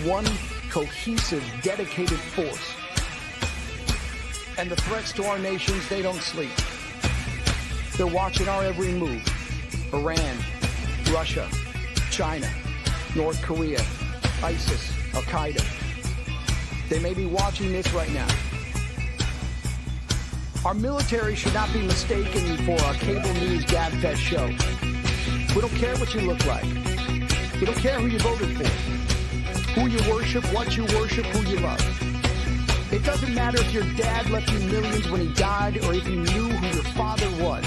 one cohesive, dedicated force. And the threats to our nations, they don't sleep. They're watching our every move. Iran, Russia, China, North Korea, ISIS, Al-Qaeda. They may be watching this right now. Our military should not be mistaken for a cable news gabfest show. We don't care what you look like. We don't care who you voted for, who you worship, what you worship, who you love. It doesn't matter if your dad left you millions when he died or if you knew who your father was.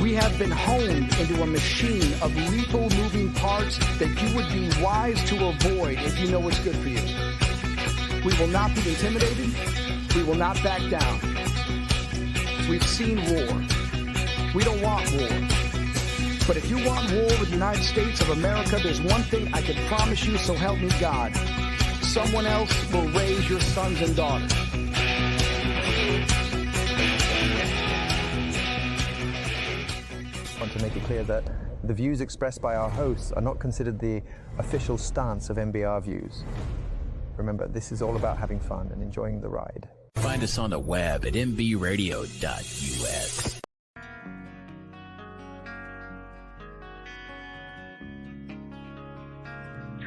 We have been honed into a machine of lethal moving parts that you would be wise to avoid if you know what's good for you. We will not be intimidated. We will not back down. We've seen war. We don't want war. But if you want war with the United States of America, there's one thing I can promise you, so help me God. Someone else will raise your sons and daughters. I want to make it clear that the views expressed by our hosts are not considered the official stance of MBR Views. Remember, this is all about having fun and enjoying the ride. Find us on the web at mbradio.us.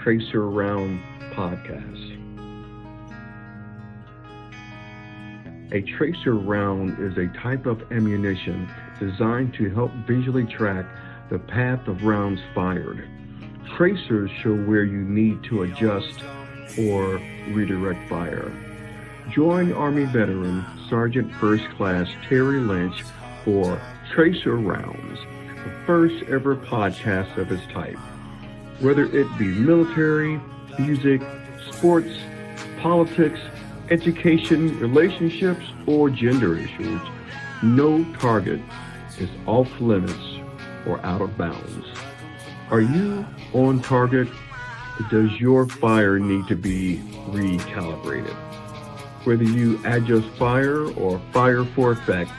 Tracer Round Podcast. A tracer round is a type of ammunition designed to help visually track the path of rounds fired. Tracers show where you need to adjust or redirect fire. Join Army veteran Sergeant First Class Terry Lynch for Tracer Rounds, the first ever podcast of its type. Whether it be military, music, sports, politics, education, relationships, or gender issues, no target is off limits or out of bounds. Are you on target? Does your fire need to be recalibrated? Whether you adjust fire or fire for effect,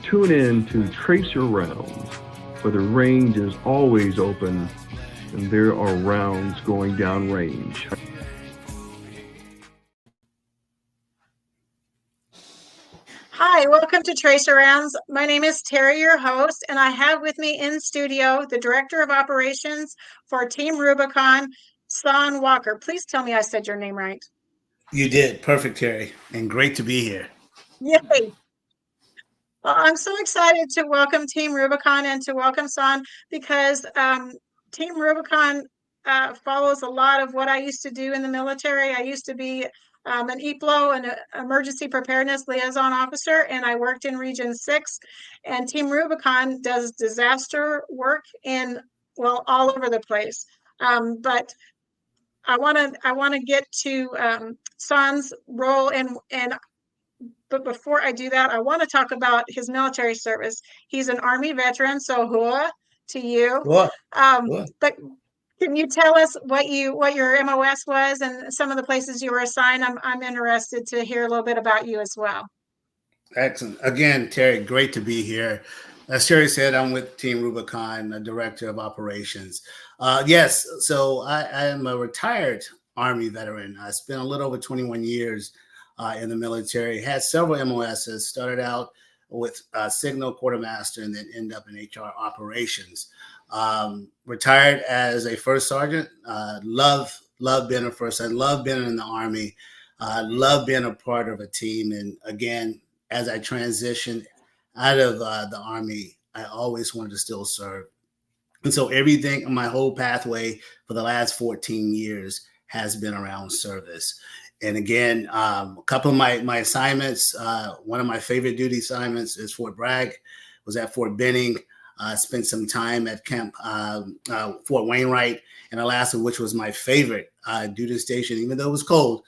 tune in to Tracer Rounds, where the range is always open and there are rounds going down range. Hi, welcome to Tracer Rounds. My name is Terry, your host, and I have with me in studio the Director of Operations for Team Rubicon, Son Walker. Please tell me I said your name right. You did. Perfect, Terry. And great to be here. Yay. Well, I'm so excited to welcome Team Rubicon and to welcome Son because Team Rubicon follows a lot of what I used to do in the military. I used to be an EPLO, an Emergency Preparedness Liaison Officer, and I worked in Region 6. And Team Rubicon does disaster work in, well, all over the place. But I want to get to Son's role, but before I do that, I want to talk about his military service. He's an Army veteran, so hua to you. What? But can you tell us what your MOS was and some of the places you were assigned? I'm interested to hear a little bit about you as well. Excellent. Again, Terry, great to be here. As Terry said, I'm with Team Rubicon, the Director of Operations. Yes, so I am a retired Army veteran. I spent a little over 21 years in the military, had several MOSs, started out with Signal Quartermaster and then ended up in HR Operations. Retired as a first sergeant. Love being a first sergeant. Love being in the Army. Love being a part of a team. And again, as I transitioned out of the Army, I always wanted to still serve. And so everything, my whole pathway for the last 14 years has been around service. And again, a couple of my assignments, one of my favorite duty assignments is Fort Bragg, was at Fort Benning. Spent some time at Camp Fort Wainwright in Alaska, which was my favorite duty station, even though it was cold.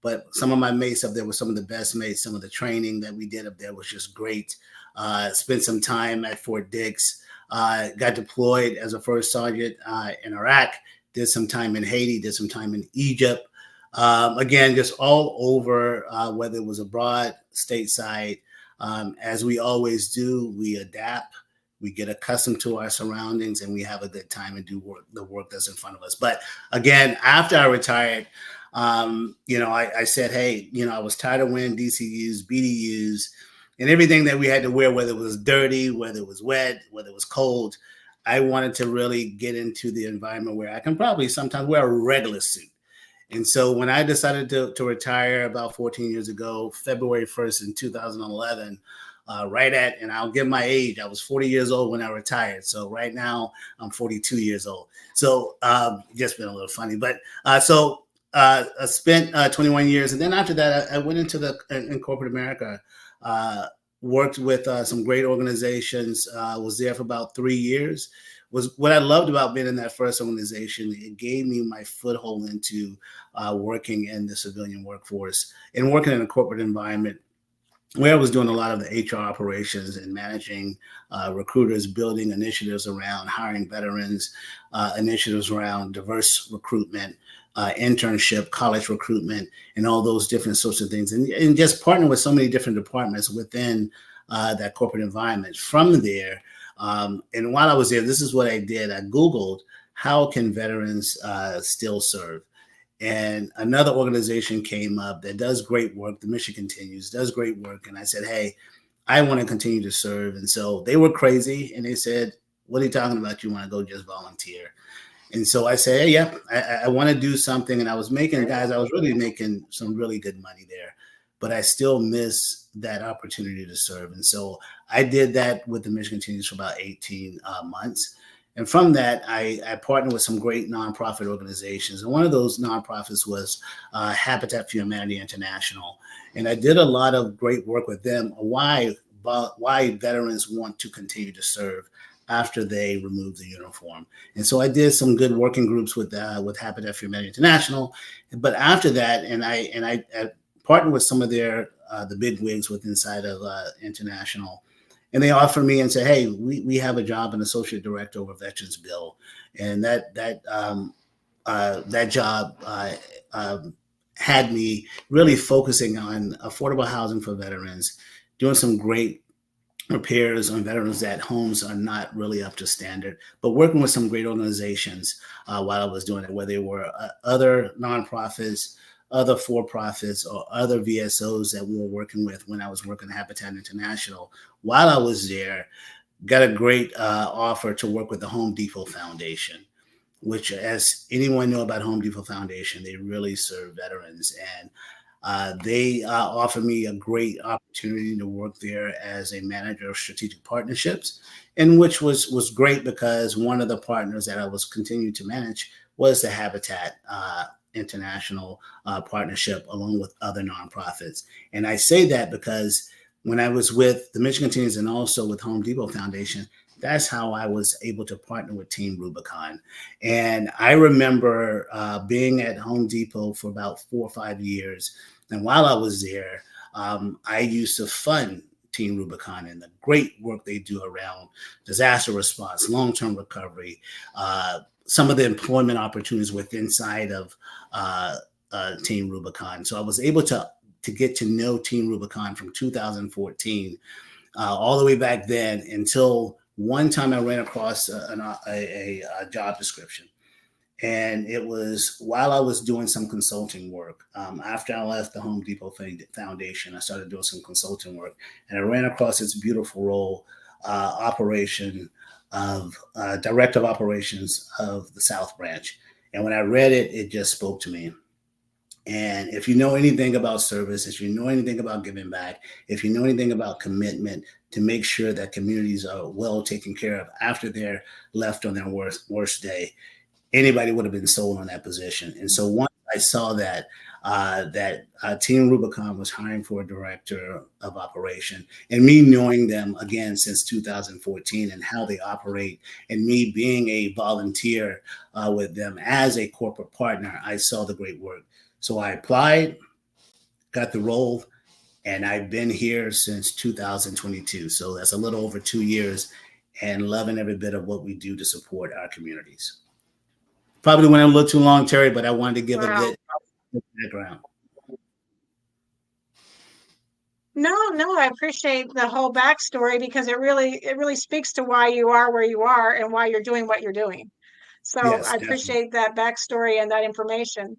But some of my mates up there were some of the best mates. Some of the training that we did up there was just great. Spent some time at Fort Dix. Got deployed as a first sergeant in Iraq. Did some time in Haiti. Did some time in Egypt. Again, just all over, whether it was abroad, stateside. As we always do, we adapt. we get accustomed to our surroundings, and we have a good time and do the work that's in front of us. But again, after I retired, I said, hey, I was tired of wearing DCUs, BDUs, and everything that we had to wear, whether it was dirty, whether it was wet, whether it was cold. I wanted to really get into the environment where I can probably sometimes wear a regular suit. And so when I decided to retire about 14 years ago, February 1st in 2011, and I'll give my age, I was 40 years old when I retired. So right now I'm 42 years old. So just been a little funny. But I spent 21 years. And then after that, I went into in corporate America, worked with some great organizations, was there for about 3 years. Was what I loved about being in that first organization. It gave me my foothold into working in the civilian workforce and working in a corporate environment where I was doing a lot of the HR operations and managing recruiters, building initiatives around hiring veterans, initiatives around diverse recruitment, internship, college recruitment, and all those different sorts of things. And just partnering with so many different departments within that corporate environment. From there, and while I was there, this is what I did. I Googled, how can veterans still serve? And another organization came up that does great work. The mission continues, does great work. And I said, hey, I want to continue to serve. And so they were crazy. And they said, what are you talking about? You want to go just volunteer? And so I said, hey, yeah, I want to do something. And I was really making some really good money there, but I still miss that opportunity to serve. And so I did that with the Mission Continues for about 18 months. And from that, I partnered with some great nonprofit organizations. And one of those nonprofits was Habitat for Humanity International. And I did a lot of great work with them, why veterans want to continue to serve after they remove the uniform. And so I did some good working groups with Habitat for Humanity International. But after that, and I partnered with some of the big wigs with inside of International. And they offered me and said, hey, we have a job, an associate director over Veterans Bill. And that job had me really focusing on affordable housing for veterans, doing some great repairs on veterans that homes are not really up to standard, but working with some great organizations while I was doing it, where they were other nonprofits, other for-profits, or other VSOs that we were working with when I was working at Habitat International. While I was there, got a great offer to work with the Home Depot Foundation, which, as anyone know about Home Depot Foundation, they really serve veterans. And they offered me a great opportunity to work there as a manager of strategic partnerships, and which was great because one of the partners that I was continuing to manage was the Habitat International partnership, along with other nonprofits. And I say that because when I was with the Mission Continues and also with Home Depot Foundation, that's how I was able to partner with Team Rubicon. And I remember being at Home Depot for about 4 or 5 years. And while I was there, I used to fund Team Rubicon and the great work they do around disaster response, long-term recovery, some of the employment opportunities within inside of Team Rubicon. So I was able to get to know Team Rubicon from 2014 all the way back then until one time I ran across a job description. And it was while I was doing some consulting work. After I left the Home Depot Foundation, I started doing some consulting work. And I ran across this beautiful role, Director of Operations of the South Branch. And when I read it, it just spoke to me. And if you know anything about service, if you know anything about giving back, if you know anything about commitment to make sure that communities are well taken care of after they're left on their worst day, anybody would have been sold on that position. And so once I saw that Team Rubicon was hiring for a director of operation, and me knowing them again since 2014 and how they operate, and me being a volunteer with them as a corporate partner, I saw the great work. So I applied, got the role, and I've been here since 2022. So that's a little over 2 years, and loving every bit of what we do to support our communities. Probably went a little too long, Terry, but I wanted to give a bit background. No, I appreciate the whole backstory because it really speaks to why you are where you are and why you're doing what you're doing. So Yes, I definitely. appreciate that backstory and that information.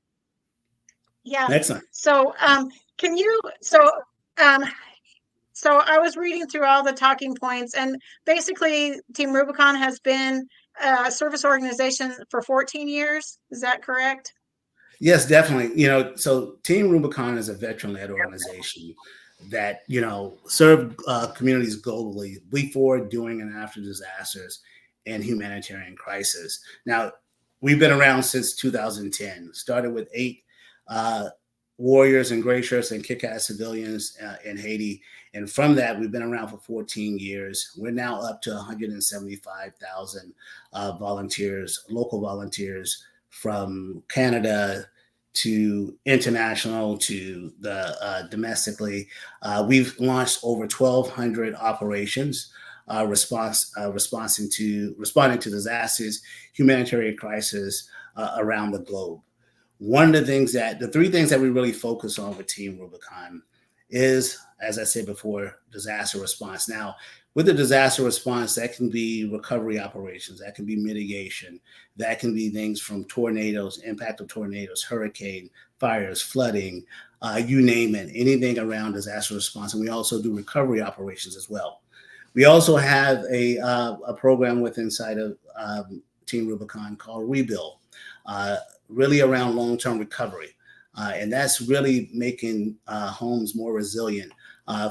Yeah. Excellent. So can you um so I was reading through all the talking points, and basically Team Rubicon has been a service organization for 14 years. Is that correct? Yes, definitely. So Team Rubicon is a veteran-led organization that serve communities globally before, during, and after disasters and humanitarian crisis. Now, we've been around since 2010. Started with 8 uh, warriors and gray shirts and kick-ass civilians in Haiti, and from that, we've been around for 14 years. We're now up to 175,000 volunteers, local volunteers from Canada to international to the domestically. We've launched over 1,200 operations responding to disasters, humanitarian crisis around the globe. The 3 things that we really focus on with Team Rubicon is, as I said before, disaster response. Now, with the disaster response, that can be recovery operations, that can be mitigation, that can be things from tornadoes, impact of tornadoes, hurricane, fires, flooding, you name it, anything around disaster response. And we also do recovery operations as well. We also have a program inside of Team Rubicon called Rebuild, really around long-term recovery. And that's really making homes more resilient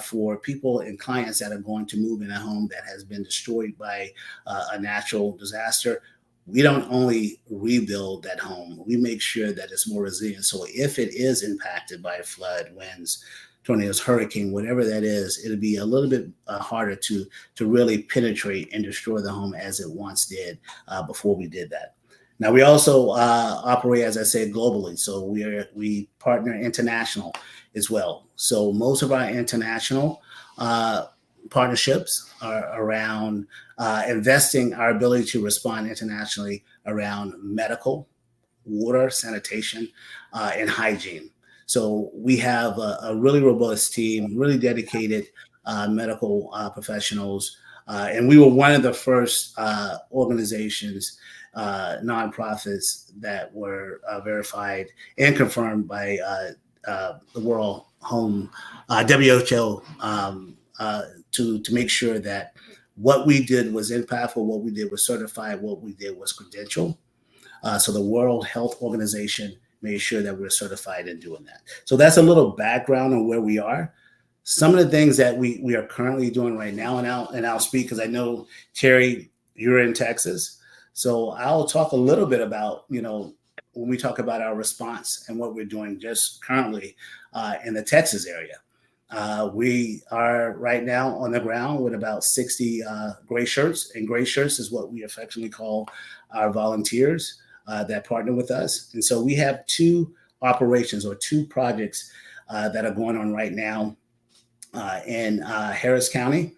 for people and clients that are going to move in a home that has been destroyed by a natural disaster. We don't only rebuild that home, we make sure that it's more resilient. So if it is impacted by a flood, winds, tornadoes, hurricane, whatever that is, it'll be a little bit harder to really penetrate and destroy the home as it once did before we did that. Now, we also operate, as I said, globally. So we partner international as well. So most of our international partnerships are around investing our ability to respond internationally around medical, water, sanitation, and hygiene. So we have a really robust team, really dedicated medical professionals. And we were one of the first organizations, nonprofits that were verified and confirmed by the World Home WHO to make sure that what we did was impactful, what we did was certified, what we did was credential. So the World Health Organization made sure that we're certified in doing that. So that's a little background on where we are. Some of the things that we are currently doing right now, and I'll speak because I know, Terry, you're in Texas. So I'll talk a little bit about, when we talk about our response and what we're doing just currently in the Texas area. We are right now on the ground with about 60 gray shirts, and gray shirts is what we affectionately call our volunteers that partner with us. And so we have 2 operations or 2 projects that are going on right now in Harris County,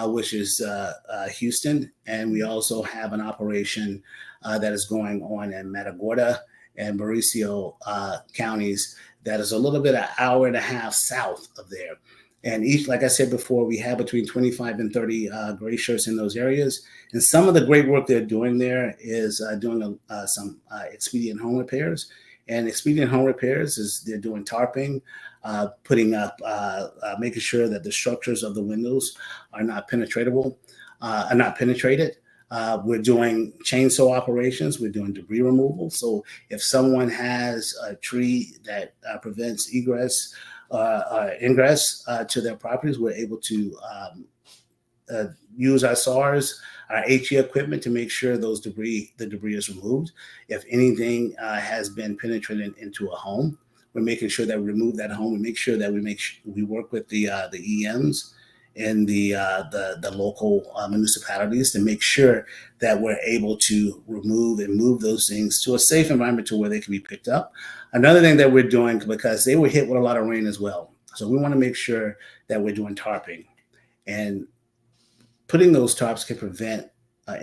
which is Houston. And we also have an operation that is going on in Matagorda and Mauricio counties that is a little bit an hour and a half south of there. And each, like I said before, we have between 25 and 30 gray shirts in those areas. And some of the great work they're doing there is doing some expedient home repairs. And expedient home repairs is they're doing tarping, putting up, making sure that the structures of the windows are not penetratable, are not penetrated. We're doing chainsaw operations. We're doing debris removal. So if someone has a tree that prevents egress, ingress to their properties, we're able to use our SARs, our HE equipment to make sure the debris is removed. If anything has been penetrated into a home, we're making sure that we remove that home. We make sure that we work with the EMs in the local municipalities to make sure that we're able to remove and move those things to a safe environment to where they can be picked up. Another thing that we're doing, because they were hit with a lot of rain as well, so we want to make sure that we're doing tarping, and putting those tarps can prevent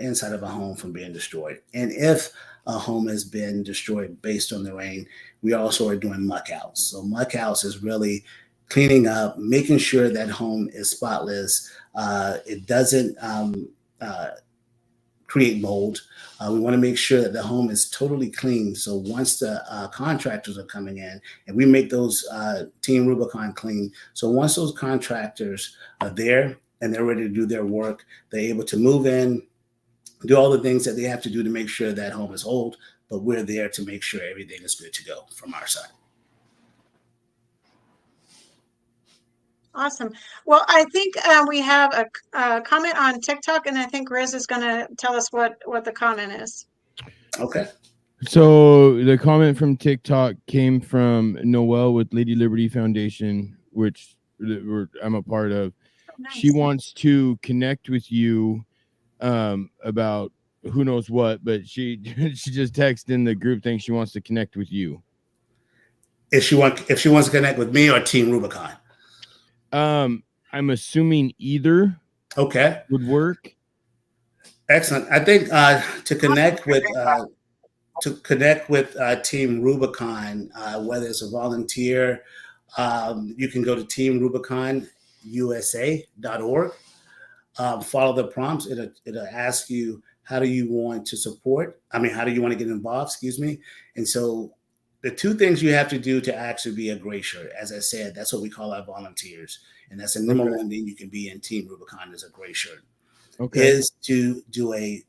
inside of a home from being destroyed. And if a home has been destroyed based on the rain, we also are doing muck outs. So muck outs is really cleaning up, making sure that home is spotless. It doesn't create mold. We want to make sure that the home is totally clean. So once the contractors are coming in, and we make those Team Rubicon clean. So once those contractors are there and they're ready to do their work, they're able to move in, do all the things that they have to do to make sure that home is whole. But we're there to make sure everything is good to go from our side. Awesome. Well, I think we have a comment on TikTok, and I think Riz is going to tell us what the comment is. Okay. So the comment from TikTok came from Noelle with Lady Liberty Foundation, which I'm a part of. Nice. She wants to connect with you about who knows what, but she just texted in the group thing. She wants to connect with you. If she wants to connect with me or Team Rubicon. I'm assuming either. Okay. Would work. Excellent. I think to connect with Team Rubicon, whether it's a volunteer, you can go to teamrubiconusa.org. Follow the prompts. It'll ask you, how do you want to support? How do you want to get involved? Excuse me. And so the two things you have to do to actually be a gray shirt, as I said, that's what we call our volunteers. And that's the number one thing you can be in Team Rubicon is a gray shirt. Okay. Is to do a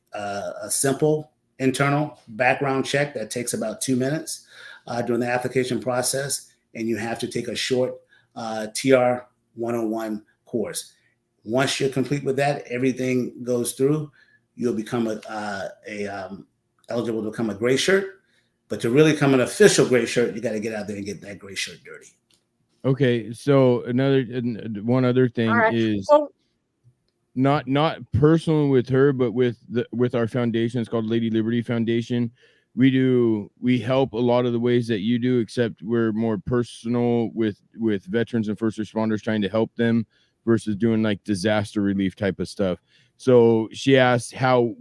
simple internal background check that takes about 2 minutes during the application process. And you have to take a short TR 101 course. Once you're complete with that, everything goes through. You'll become eligible to become a gray shirt. But to really become an official gray shirt, you got to get out there and get that gray shirt dirty. Okay, so one other thing is not personal with her, but with our foundation. It's called Lady Liberty Foundation. We help a lot of the ways that you do, except we're more personal with veterans and first responders, trying to help them versus doing like disaster relief type of stuff. So she asked how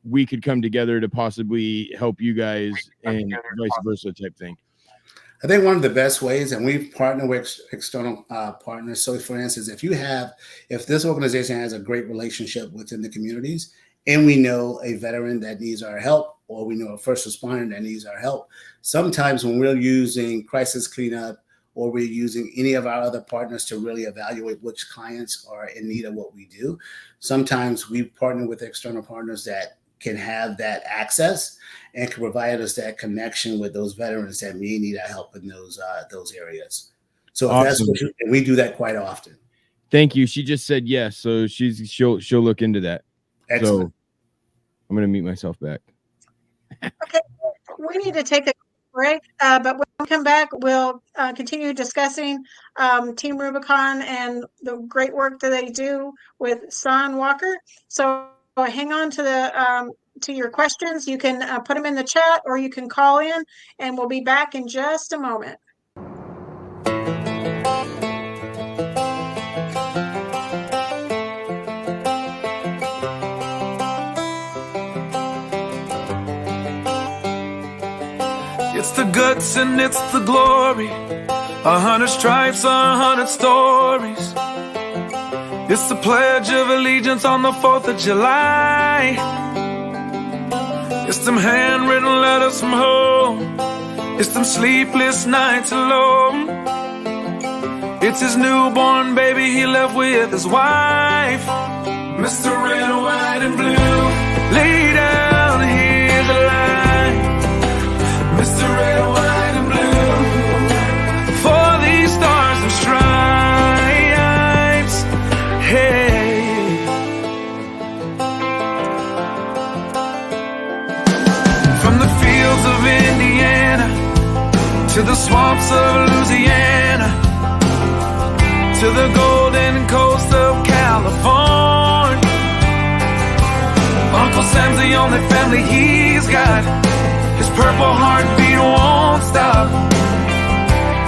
we could come together to possibly help you guys and vice versa type thing. I think one of the best ways, and we've partnered with external partners. So for instance, if this organization has a great relationship within the communities, and we know a veteran that needs our help, or we know a first responder that needs our help, sometimes when we're using crisis cleanup, or we're using any of our other partners to really evaluate which clients are in need of what we do, sometimes we partner with external partners that can have that access and can provide us that connection with those veterans that may need our help in those areas. So awesome. That's what we do that quite often. Thank you. She just said yes, so she'll look into that. Excellent. So I'm gonna mute myself back. Okay, we need to take a break, but when we come back, we'll continue discussing Team Rubicon and the great work that they do with Son Walker. So hang on to your questions. You can put them in the chat, or you can call in, and we'll be back in just a moment. It's the guts and it's the glory, 100 stripes, 100 stories. It's the Pledge of Allegiance on the 4th of July. It's them handwritten letters from home. It's them sleepless nights alone. It's his newborn baby he left with his wife. Mr. Red, White, and Blue, lay down, here's the line. Mr. Red, White, and Blue, for these stars and stripes. Hey, from the fields of Indiana to the swamps of Louisiana to the golden coast of California, Uncle Sam's the only family he's got. His purple heartbeat won't stop,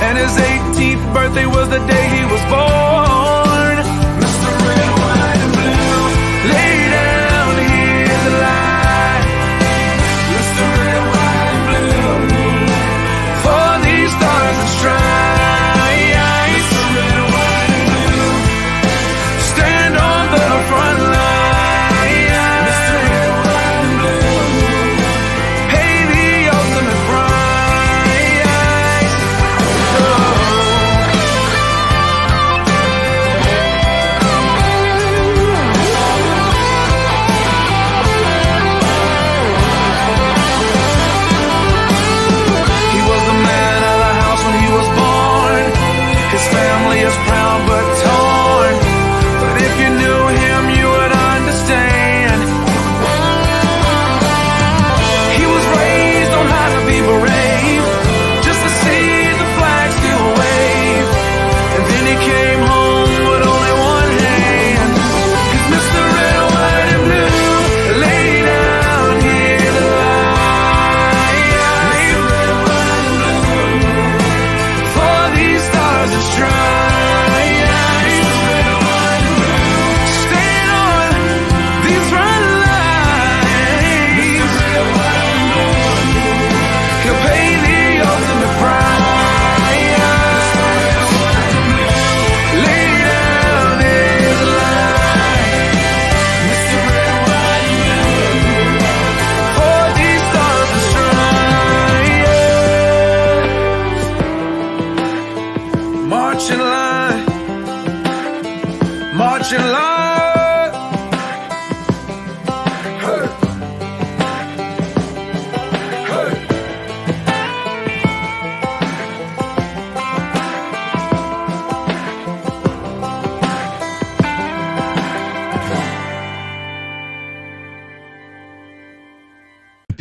and his 18th birthday was the day he was born. Mr. Red, White, and Blue, lay down, here's the line. Mr. Red, White, and Blue, for these stars and stripes.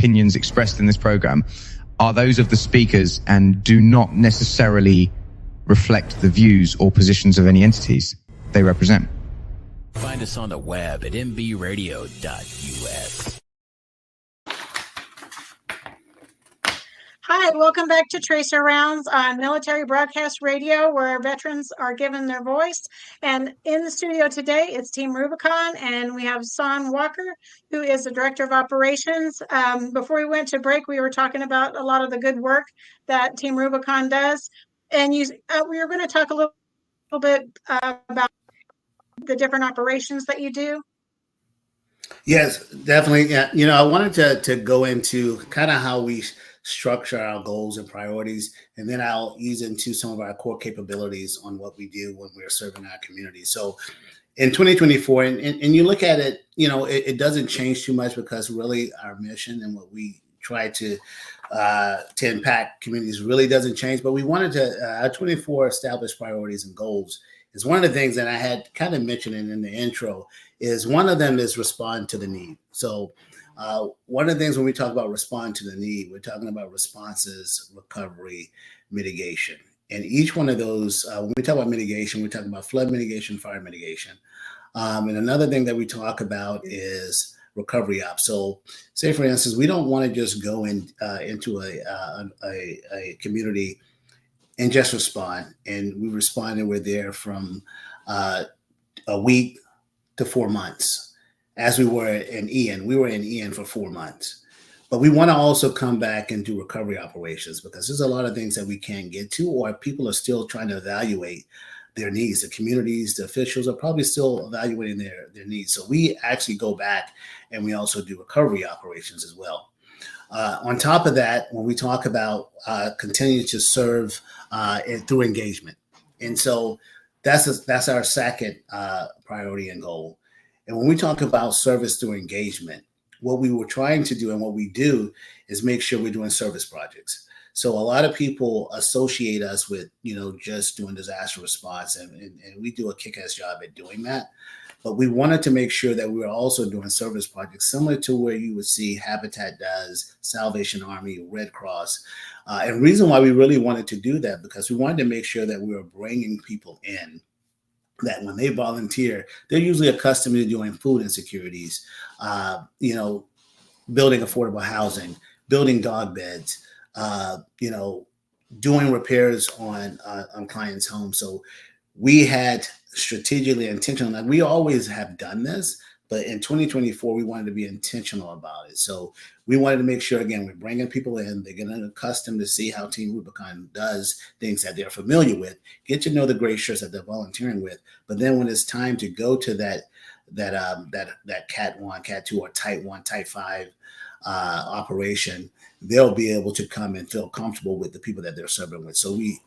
opinions expressed in this program are those of the speakers and do not necessarily reflect the views or positions of any entities they represent. Find us on the web at mbradio.us. Hi, welcome back to Tracer Rounds on Military Broadcast Radio, where veterans are given their voice. And in the studio today, it's Team Rubicon, and we have Son Walker, who is the Director of Operations. Before we went to break, we were talking about a lot of the good work that Team Rubicon does. And we were going to talk a little bit about the different operations that you do. Yes, definitely. Yeah, I wanted to go into kind of how we structure our goals and priorities, and then I'll ease into some of our core capabilities on what we do when we're serving our community. So in 2024, and you look at it, it doesn't change too much, because really our mission and what we try to impact communities really doesn't change. But we wanted to, our 24 established priorities and goals is one of the things that I had kind of mentioned in the intro, is one of them is respond to the need. So one of the things when we talk about respond to the need, we're talking about responses, recovery, mitigation. And each one of those, when we talk about mitigation, we're talking about flood mitigation, fire mitigation. And another thing that we talk about is recovery ops. So say, for instance, we don't want to just go into a community and just respond. And we respond and we're there from a week to 4 months. As we were in Ian, we were in Ian for 4 months. But we want to also come back and do recovery operations, because there's a lot of things that we can't get to, or people are still trying to evaluate their needs. The communities, the officials are probably still evaluating their needs. So we actually go back and we also do recovery operations as well. On top of that, when we talk about continuing to serve through engagement. And so that's our second priority and goal. And when we talk about service through engagement, what we were trying to do and what we do is make sure we're doing service projects. So a lot of people associate us with, just doing disaster response, and we do a kick-ass job at doing that. But we wanted to make sure that we were also doing service projects similar to where you would see Habitat does, Salvation Army, Red Cross. And the reason why we really wanted to do that, because we wanted to make sure that we were bringing people in that when they volunteer, they're usually accustomed to doing food insecurities, building affordable housing, building dog beds, doing repairs on clients' homes. So we had strategically intentional, like we always have done this, but in 2024, we wanted to be intentional about it. So we wanted to make sure, again, we're bringing people in, they're getting accustomed to see how Team Rubicon does things that they're familiar with, get to know the gray shirts that they're volunteering with. But then when it's time to go to that Cat 1, Cat 2, or Type 1, Type 5 operation, they'll be able to come and feel comfortable with the people that they're serving with. So we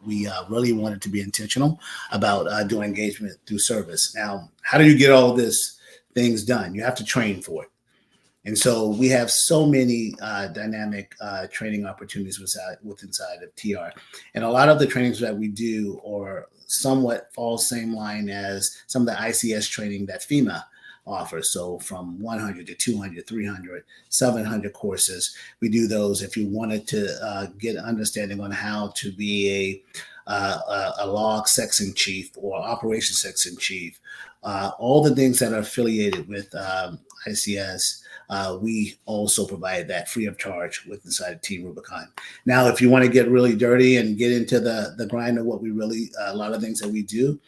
really wanted to be intentional about doing engagement through service. Now, how do you get all this things done? You have to train for it. And so we have so many dynamic training opportunities inside of TR. And a lot of the trainings that we do or somewhat fall same line as some of the ICS training that FEMA offers. So from 100 to 200, 300, 700 courses, we do those. If you wanted to get an understanding on how to be a log section chief or operation section chief, all the things that are affiliated with ICS, we also provide that free of charge with inside of Team Rubicon. Now, if you want to get really dirty and get into the grind of what we really, a lot of things that we do,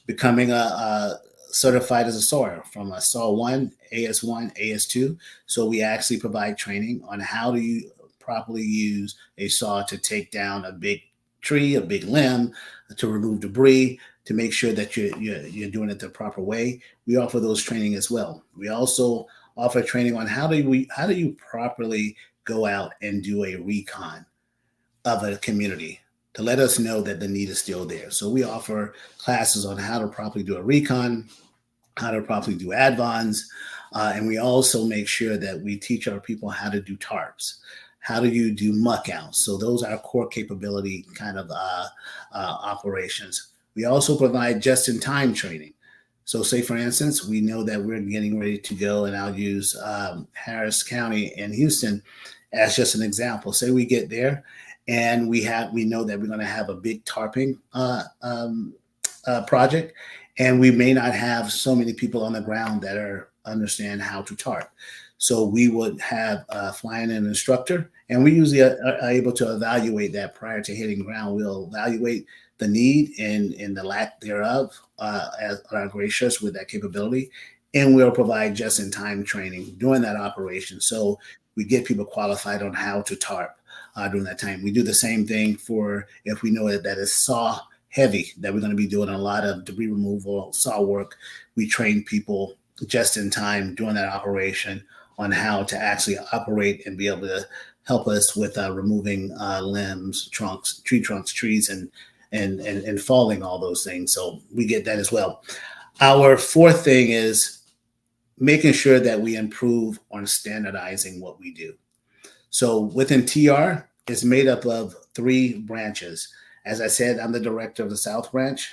becoming a certified as a sawyer from a SAW 1, AS1, AS2. So we actually provide training on how do you properly use a saw to take down a big tree, a big limb, to remove debris, to make sure that you're doing it the proper way. We offer those training as well. We also offer training on how do you properly go out and do a recon of a community to let us know that the need is still there. So we offer classes on how to properly do a recon, how to properly do advons, and we also make sure that we teach our people how to do tarps. How do you do muck outs? So those are core capability kind of operations. We also provide just-in-time training. So say, for instance, we know that we're getting ready to go, and I'll use Harris County in Houston, as just an example. Say we get there and we know that we're going to have a big tarping project, and we may not have so many people on the ground that understand how to tarp. So we would have flying an instructor, and we usually are able to evaluate that prior to hitting ground. We'll evaluate the need and the lack thereof as our gray shirts with that capability, and we'll provide just-in-time training during that operation. So we get people qualified on how to tarp during that time. We do the same thing for if we know that is saw heavy, that we're going to be doing a lot of debris removal, saw work. We train people just in time during that operation on how to actually operate and be able to help us with removing limbs, trunks, trees, and falling, all those things. So we get that as well. Our fourth thing is making sure that we improve on standardizing what we do. So within TR, it's made up of 3 branches. As I said, I'm the director of the South Branch.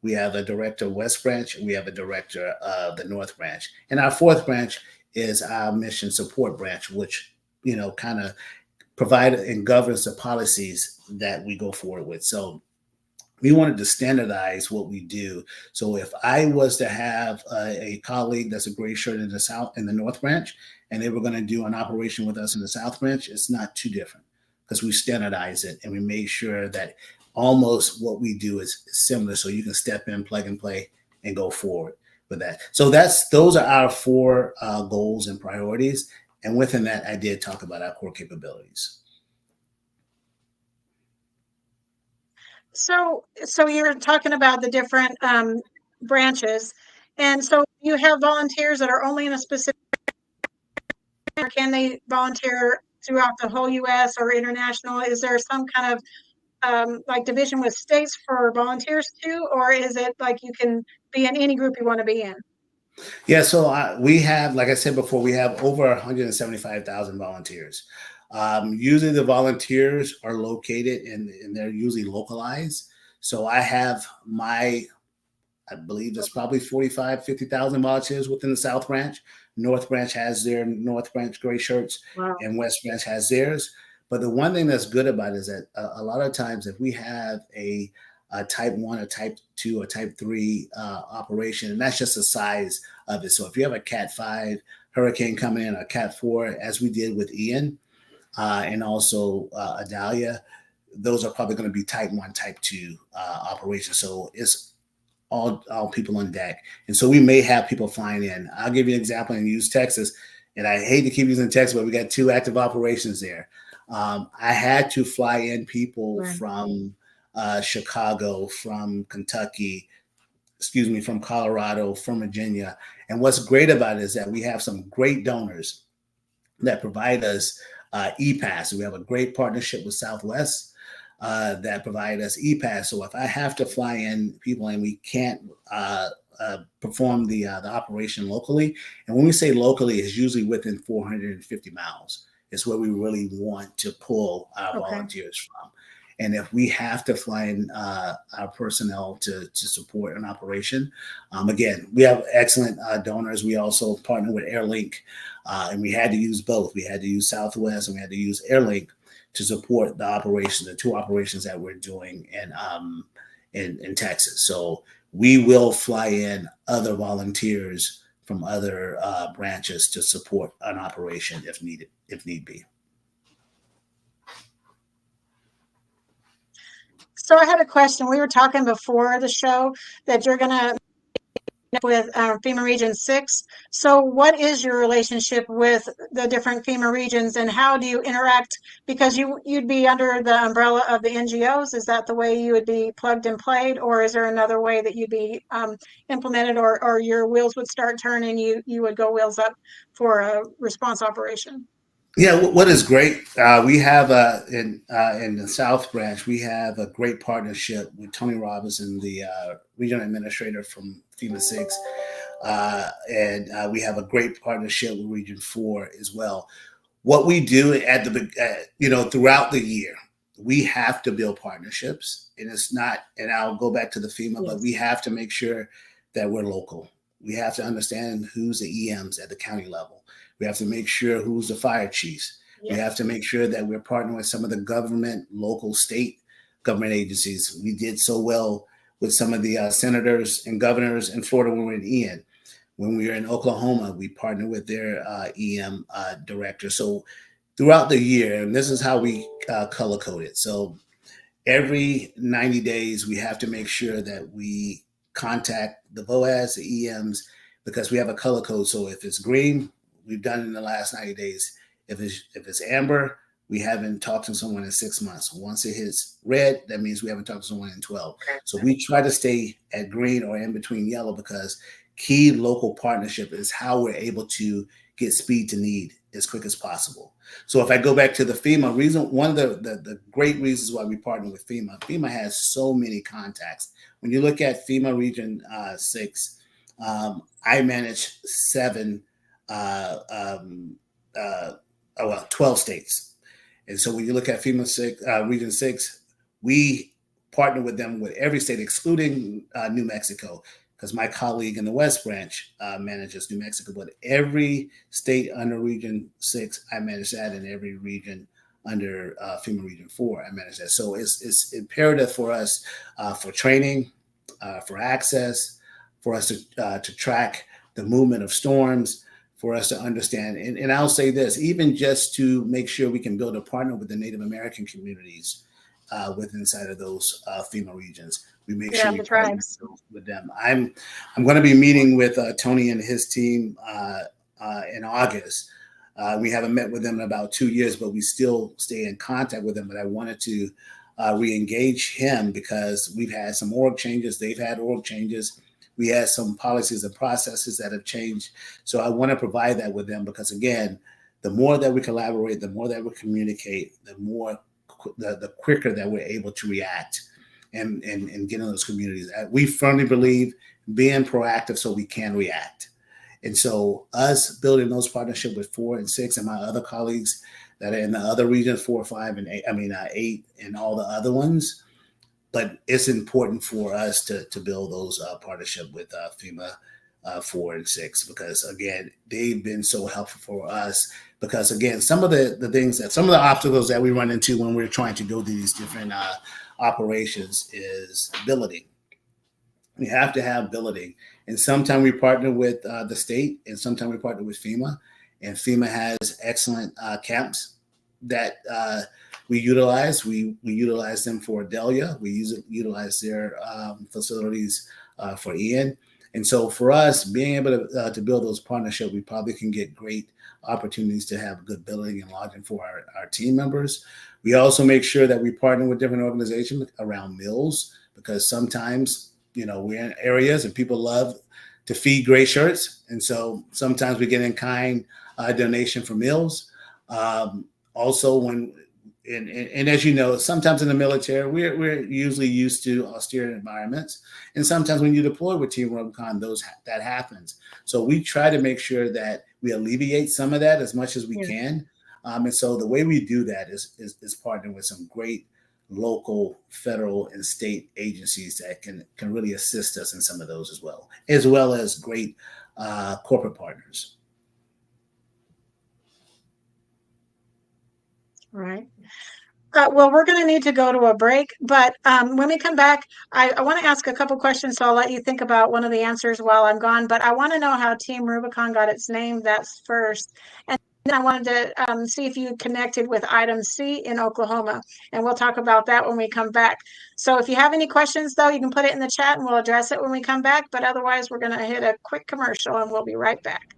We have a director of West Branch, and we have a director of the North Branch. And our 4th branch is our mission support branch, which, kind of provide and governs the policies that we go forward with. So we wanted to standardize what we do. So if I was to have a colleague that's a gray shirt in the North Branch, and they were going to do an operation with us in the South Branch, it's not too different because we standardize it and we made sure that almost what we do is similar. So you can step in, plug and play, and go forward with that. So those are our 4 goals and priorities. And within that, I did talk about our core capabilities. So you're talking about the different branches, and so you have volunteers that are only in a specific, or can they volunteer throughout the whole U.S. or international? Is there some kind of like division with states for volunteers too, or is it like you can be in any group you want to be in? Yeah, so we have, like I said before, we have over 175,000 volunteers. Usually the volunteers are located and they're usually localized. So I have I believe there's probably 50,000 volunteers within the South Branch. North Branch has their North Branch gray shirts, wow, and West Branch has theirs. But the one thing that's good about it is that a lot of times if we have a type 1, a type 2, or type 3 operation, and that's just the size of it. So if you have a Cat 5 hurricane coming in, a Cat 4, as we did with Ian, and also Adalia, those are probably going to be type 1, type 2 operations. So it's all people on deck. And so we may have people flying in. I'll give you an example and use Texas. And I hate to keep using Texas, but we got 2 active operations there. I had to fly in people from Chicago, from Kentucky, from Colorado, from Virginia. And what's great about it is that we have some great donors that provide us e-pass. We have a great partnership with Southwest that provide us e-pass. So if I have to fly in people and we can't perform the operation locally, and when we say locally, it's usually within 450 miles. It's where we really want to pull our volunteers from. And if we have to fly in our personnel to support an operation, again, we have excellent donors. We also partner with Airlink, and we had to use both. We had to use Southwest and we had to use Airlink to support the operation, the 2 operations that we're doing in Texas. So we will fly in other volunteers from other branches to support an operation if need be. So I had a question. We were talking before the show that you're going to with FEMA Region 6. So what is your relationship with the different FEMA regions, and how do you interact? Because you'd be under the umbrella of the NGOs. Is that the way you would be plugged and played, or is there another way that you'd be implemented, or your wheels would start turning, you would go wheels up for a response operation? Yeah, what is great, we have in the South Branch, we have a great partnership with Tony Robinson, the regional administrator from FEMA 6, and we have a great partnership with Region 4 as well. What we do at throughout the year, we have to build partnerships, and it's not. And I'll go back to the FEMA, but we have to make sure that we're local. We have to understand who's the EMs at the county level. We have to make sure who's the fire chiefs. We have to make sure that we're partnering with some of the government, local, state government agencies. We did so well with some of the senators and governors in Florida when we were in Ian. When we were in Oklahoma, we partnered with their EM director. So throughout the year, and this is how we color code it. So every 90 days, we have to make sure that we contact the VOAS, the EMs, because we have a color code. So if it's green, we've done it in the last 90 days. If it's amber, we haven't talked to someone in 6 months. Once it hits red, that means we haven't talked to someone in 12. So we try to stay at green or in between yellow, because key local partnership is how we're able to get speed to need as quick as possible. So if I go back to the FEMA reason, one of the great reasons why we partner with FEMA has so many contacts. When you look at FEMA Region 6, I manage 12 states. And so when you look at FEMA 6, Region 6, we partner with them with every state, excluding New Mexico, because my colleague in the West Branch manages New Mexico. But every state under Region 6, I manage that, and every region under FEMA Region 4, I manage that. So it's imperative for us for training, for access, for us to track the movement of storms, for us to understand. And I'll say this, even just to make sure we can build a partner with the Native American communities within inside of those FEMA regions. We make sure we partner with them. I'm going to be meeting with Tony and his team in August. We haven't met with them in about 2 years, but we still stay in contact with them. But I wanted to re-engage him because we've had some org changes. They've had org changes. We had some policies and processes that have changed. So I want to provide that with them because, again, the more that we collaborate, the more that we communicate, the quicker that we're able to react and get in those communities. We firmly believe being proactive so we can react. And so us building those partnerships with 4 and 6 and my other colleagues that are in the other regions, 4, 5, and 8 and all the other ones. But it's important for us to build those partnerships with FEMA 4 and 6 because, again, they've been so helpful for us because, again, some of the obstacles that we run into when we're trying to go to these different operations is billeting. We have to have billeting. And sometimes we partner with the state and sometimes we partner with FEMA. And FEMA has excellent camps that we utilize. We utilize them for Delia. We utilize their facilities for Ian. And so for us, being able to build those partnerships, we probably can get great opportunities to have good billing and lodging for our team members. We also make sure that we partner with different organizations around meals because sometimes, we're in areas and people love to feed gray shirts. And so sometimes we get in kind donation for meals. Also, and as you know, sometimes in the military, we're usually used to austere environments. And sometimes when you deploy with Team Rubicon, that happens. So we try to make sure that we alleviate some of that as much as we can. And so the way we do that is partnering with some great local, federal, and state agencies that can really assist us in some of those as well as great corporate partners. Right. Well, we're going to need to go to a break, but when we come back, I want to ask a couple questions, so I'll let you think about one of the answers while I'm gone, but I want to know how Team Rubicon got its name. That's first. And then I wanted to see if you connected with Item C in Oklahoma, and we'll talk about that when we come back. So if you have any questions, though, you can put it in the chat and we'll address it when we come back, but otherwise we're going to hit a quick commercial and we'll be right back.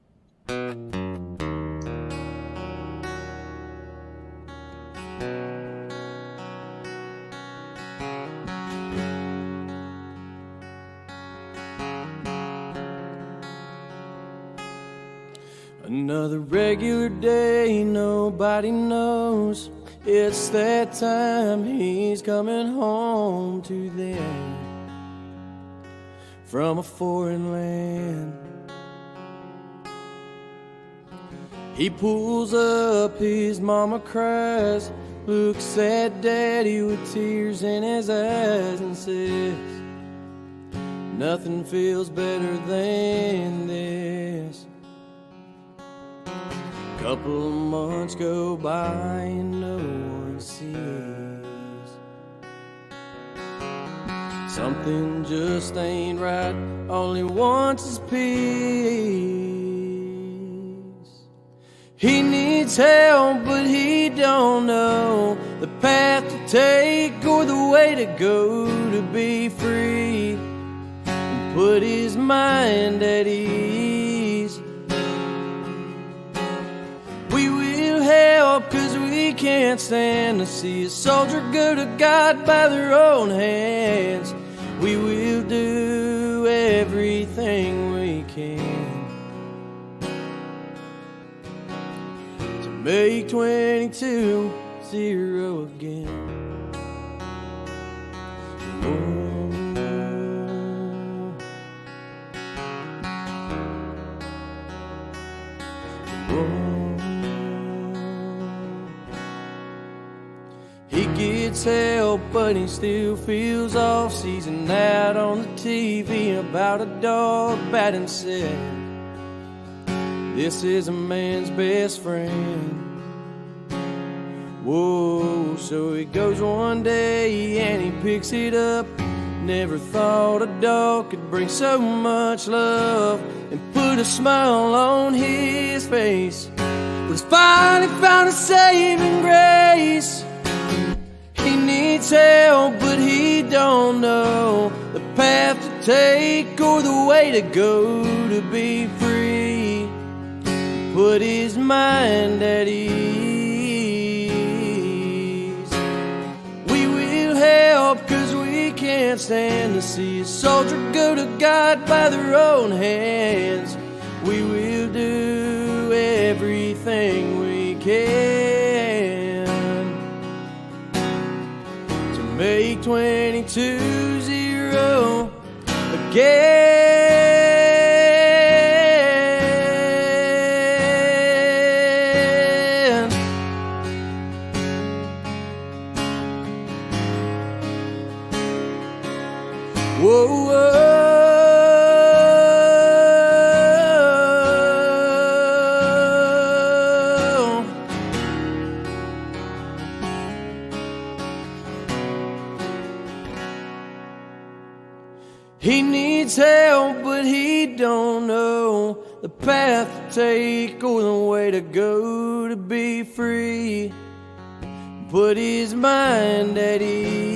Another regular day, nobody knows. It's that time he's coming home to them from a foreign land. He pulls up, his mama cries, looks at daddy with tears in his eyes and says, nothing feels better than this. Couple of months go by and no one sees. Something just ain't right, all he wants is peace. He needs help, but he don't know the path to take or the way to go to be free and put his mind at ease. We will help, 'cause we can't stand to see a soldier go to God by their own hands. We will do everything we can to make 22-0 again. He gets help, but he still feels off. Sees an ad on the TV about a dog bad and said, this is a man's best friend. Whoa, so he goes one day and he picks it up. Never thought a dog could bring so much love and put a smile on his face. But he's finally found a saving grace. He needs help, but he don't know the path to take or the way to go to be free. Put his mind at ease. We will help, 'cause we can't stand to see a soldier go to God by their own hands. We will do everything we can to make 22-0 again. Whoa, whoa. He needs help, but he don't know the path to take or the way to go to be free. Put his mind at ease.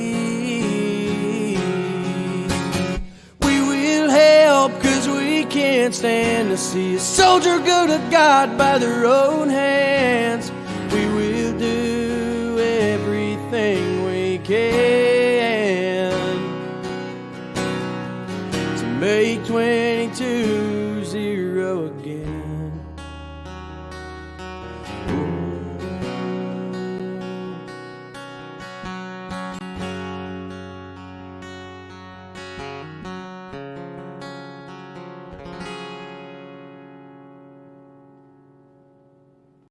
We will help, 'cause we can't stand to see a soldier go to God by their own hands. We will do everything we can to make 22-0 again.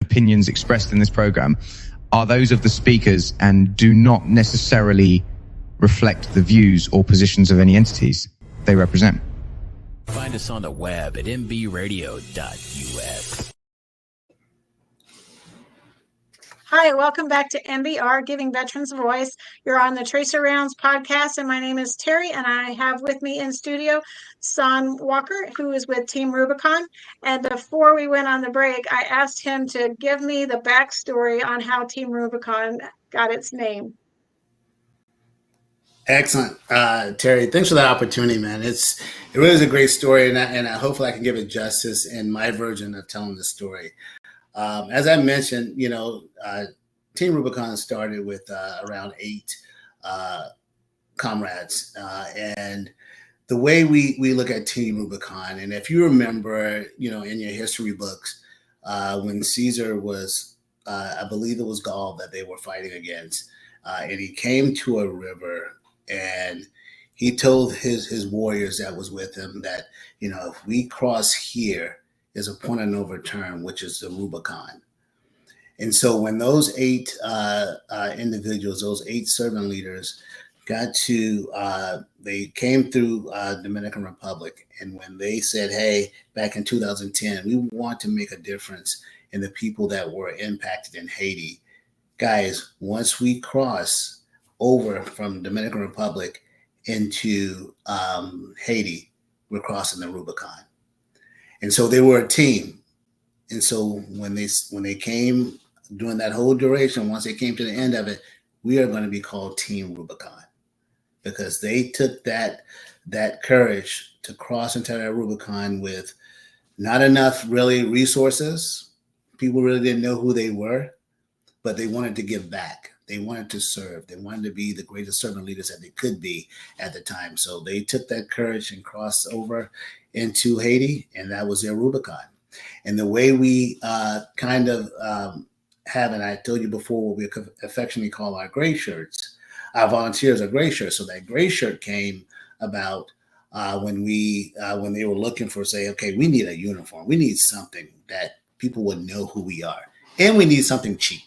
Opinions expressed in this program are those of the speakers and do not necessarily reflect the views or positions of any entities they represent. Find us on the web at mbradio.us. Hi, welcome back to MBR, Giving Veterans a Voice. You're on the Tracer Rounds podcast, and my name is Terry, and I have with me in studio Son Walker, who is with Team Rubicon. And before we went on the break, I asked him to give me the backstory on how Team Rubicon got its name. Excellent, Terry. Thanks for that opportunity, man. It really is a great story, and I hopefully I can give it justice in my version of telling the story. As I mentioned, Team Rubicon started with around 8 comrades, and the way we look at Team Rubicon, and if you remember, in your history books, when Caesar was, I believe it was Gaul that they were fighting against, and he came to a river, and he told his warriors that was with him that, if we cross here, is a point of no return, which is the Rubicon. And so when those 8 individuals, those 8 servant leaders they came through Dominican Republic. And when they said, hey, back in 2010, we want to make a difference and the people that were impacted in Haiti. Guys, once we cross over from Dominican Republic into Haiti, we're crossing the Rubicon. And so they were a team. And so when they came during that whole duration, once they came to the end of it, we are going to be called Team Rubicon, because they took that courage to cross into that Rubicon with not enough really resources. People really didn't know who they were, but they wanted to give back. They wanted to serve. They wanted to be the greatest servant leaders that they could be at the time. So they took that courage and crossed over into Haiti, and that was their Rubicon. And the way we kind of have, and I told you before, what we affectionately call our gray shirts. Our volunteers are gray shirts. So that gray shirt came about when they were looking for, say, okay, we need a uniform. We need something that people would know who we are. And we need something cheap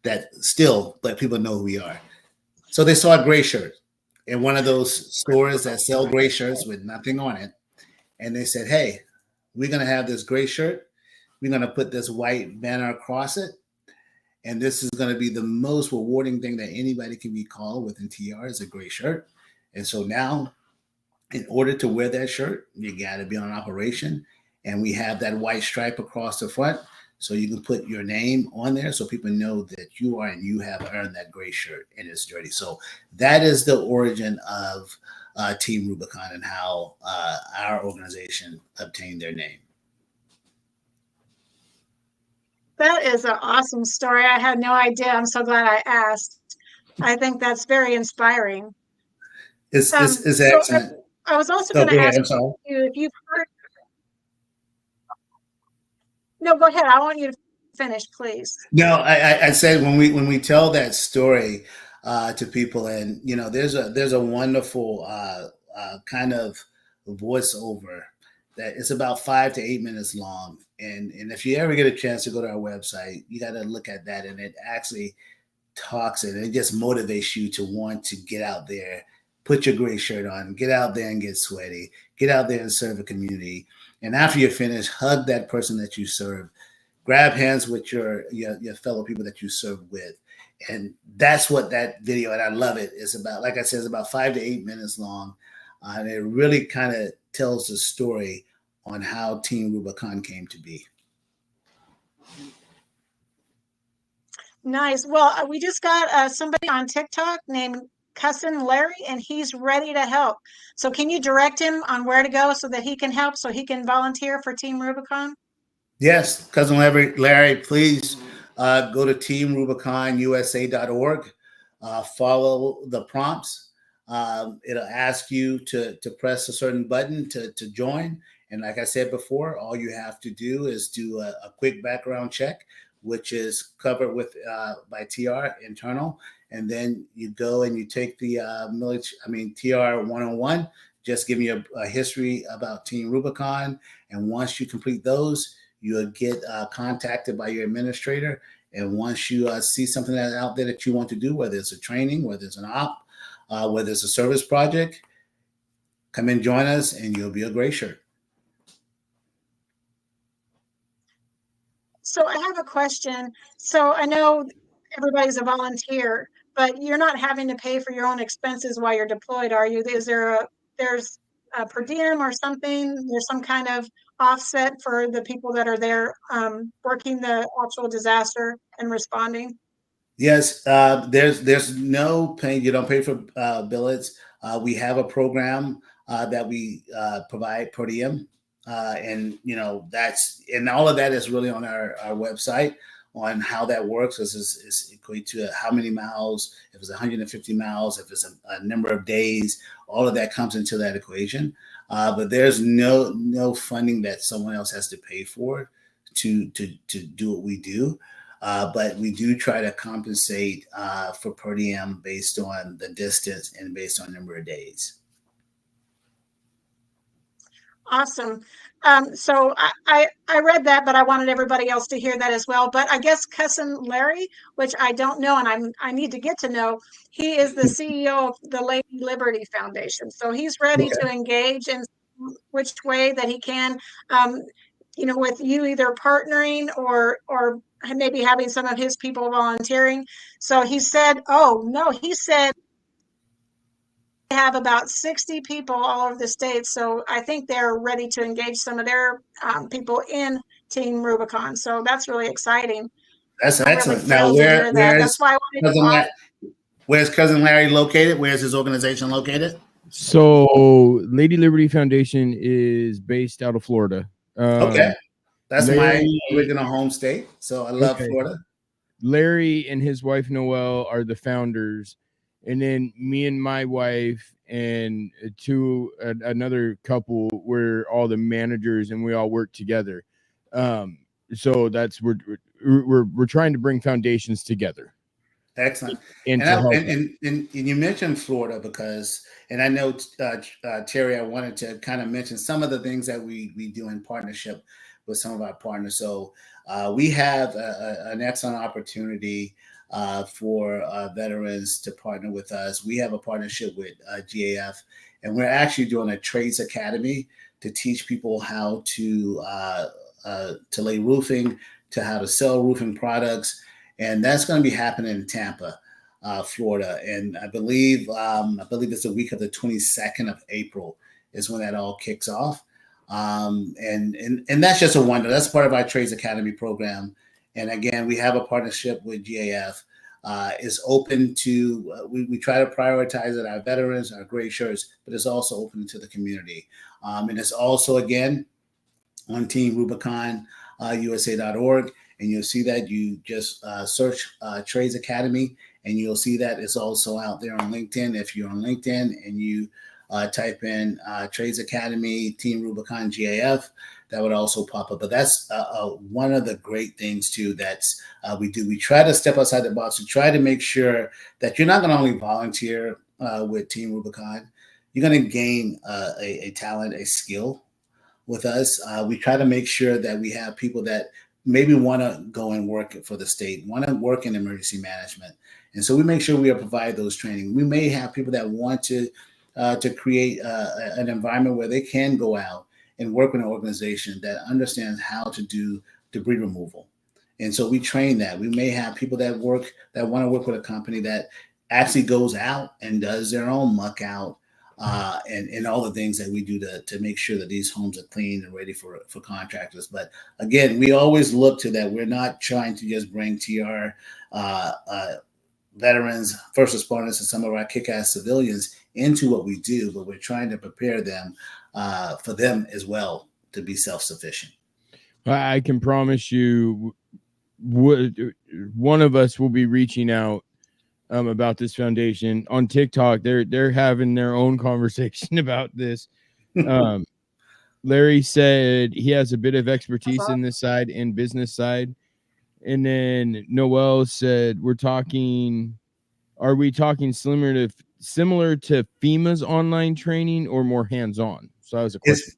that still let people know who we are. So they saw a gray shirt in one of those stores that sell gray shirts with nothing on it. And they said, hey, we're going to have this gray shirt. We're going to put this white banner across it. And this is going to be the most rewarding thing that anybody can be called within TR is a gray shirt. And so now, in order to wear that shirt, you got to be on operation. And we have that white stripe across the front, so you can put your name on there so people know that you are and you have earned that gray shirt and it's dirty. So that is the origin of Team Rubicon and how our organization obtained their name. That is an awesome story. I had no idea. I'm so glad I asked. I think that's very inspiring. It's excellent. I was also going to ask you if you've heard. No, go ahead. I want you to finish, please. No, I said when we tell that story to people, and there's a wonderful kind of voiceover that it's about 5 to 8 minutes long, and if you ever get a chance to go to our website, you got to look at that, and it actually talks and it just motivates you to want to get out there, put your gray shirt on, get out there and get sweaty, get out there and serve a community. And after you're finished, hug that person that you serve, grab hands with your fellow people that you serve with. And that's what that video, and I love it, is about. Like I said, it's about 5 to 8 minutes long. And it really kind of tells the story on how Team Rubicon came to be. Nice. Well, we just got somebody on TikTok named Cousin Larry, and he's ready to help. So can you direct him on where to go so that he can help, so he can volunteer for Team Rubicon? Yes, Cousin Larry, please go to teamrubiconusa.org. Follow the prompts. It'll ask you to press a certain button to join. And like I said before, all you have to do is do a quick background check, which is covered with by TR internal. And then you go and you take the TR 101, just give me a history about Team Rubicon. And once you complete those, you'll get contacted by your administrator. And once you see something that's out there that you want to do, whether it's a training, whether it's an op, whether it's a service project, come and join us and you'll be a gray shirt. So I have a question. So I know everybody's a volunteer, but you're not having to pay for your own expenses while you're deployed, are you? There's a per diem or something? There's some kind of offset for the people that are there working the actual disaster and responding? Yes, there's no pay. You don't pay for billets. We have a program that we provide per diem, and all of that is really on our website on how that works. Is equate to how many miles, if it's 150 miles, if it's a number of days, all of that comes into that equation. But there's no funding that someone else has to pay for to do what we do. But we do try to compensate for per diem based on the distance and based on number of days. Awesome. So I read that, but I wanted everybody else to hear that as well. But I guess Cousin Larry, which I don't know, and I need to get to know, he is the CEO of the Lady Liberty Foundation. So he's ready to engage in which way that he can. with you either partnering or maybe having some of his people volunteering. So he said, oh no, he said they have about 60 people all over the state. So I think they're ready to engage some of their people in Team Rubicon. So that's really exciting. That's I'm excellent. really thrilled to hear that. That's why I wanted to where's Cousin Larry located? Where's his organization located? So Lady Liberty Foundation is based out of Florida. Okay. That's Larry, my original home state. So I love Florida. Larry and his wife Noelle are the founders. And then me and my wife and another couple, we're all the managers and we all work together. So that's we're trying to bring foundations together. Excellent. And you mentioned Florida because, and I know Terry, I wanted to kind of mention some of the things that we do in partnership with some of our partners. So we have an excellent opportunity for veterans to partner with us. We have a partnership with GAF, and we're actually doing a trades academy to teach people how to lay roofing, to how to sell roofing products. And that's going to be happening in Tampa, Florida. And I believe it's the week of the 22nd of April is when that all kicks off. And that's just a wonder. That's part of our Trades Academy program. And again, we have a partnership with GAF. It's open to, we try to prioritize it, our veterans, our gray shirts, but it's also open to the community. And it's also, again, on Team Rubicon, USA.org. And you'll see that you just search Trades Academy, and you'll see that it's also out there on LinkedIn. If you're on LinkedIn and you type in Trades Academy, Team Rubicon GAF, that would also pop up. But that's one of the great things too that's we do. We try to step outside the box. We try to make sure that you're not going to only volunteer with Team Rubicon. You're going to gain a talent, a skill with us. We try to make sure that we have people that maybe want to go and work for the state, want to work in emergency management. And so we make sure we provide those training. We may have people that want to create an environment where they can go out and work with an organization that understands how to do debris removal. And so we train that. We may have people that want to work with a company that actually goes out and does their own muck out and all the things that we do to make sure that these homes are clean and ready for contractors. But again, we always look to that. We're not trying to just bring TR veterans, first responders, and some of our kick-ass civilians into what we do, but we're trying to prepare them for them as well to be self-sufficient. I can promise you one of us will be reaching out about this foundation on TikTok. They're having their own conversation about this. Larry said he has a bit of expertise in this side and business side. And then Noelle said, are we talking similar to FEMA's online training or more hands-on? So that was a question.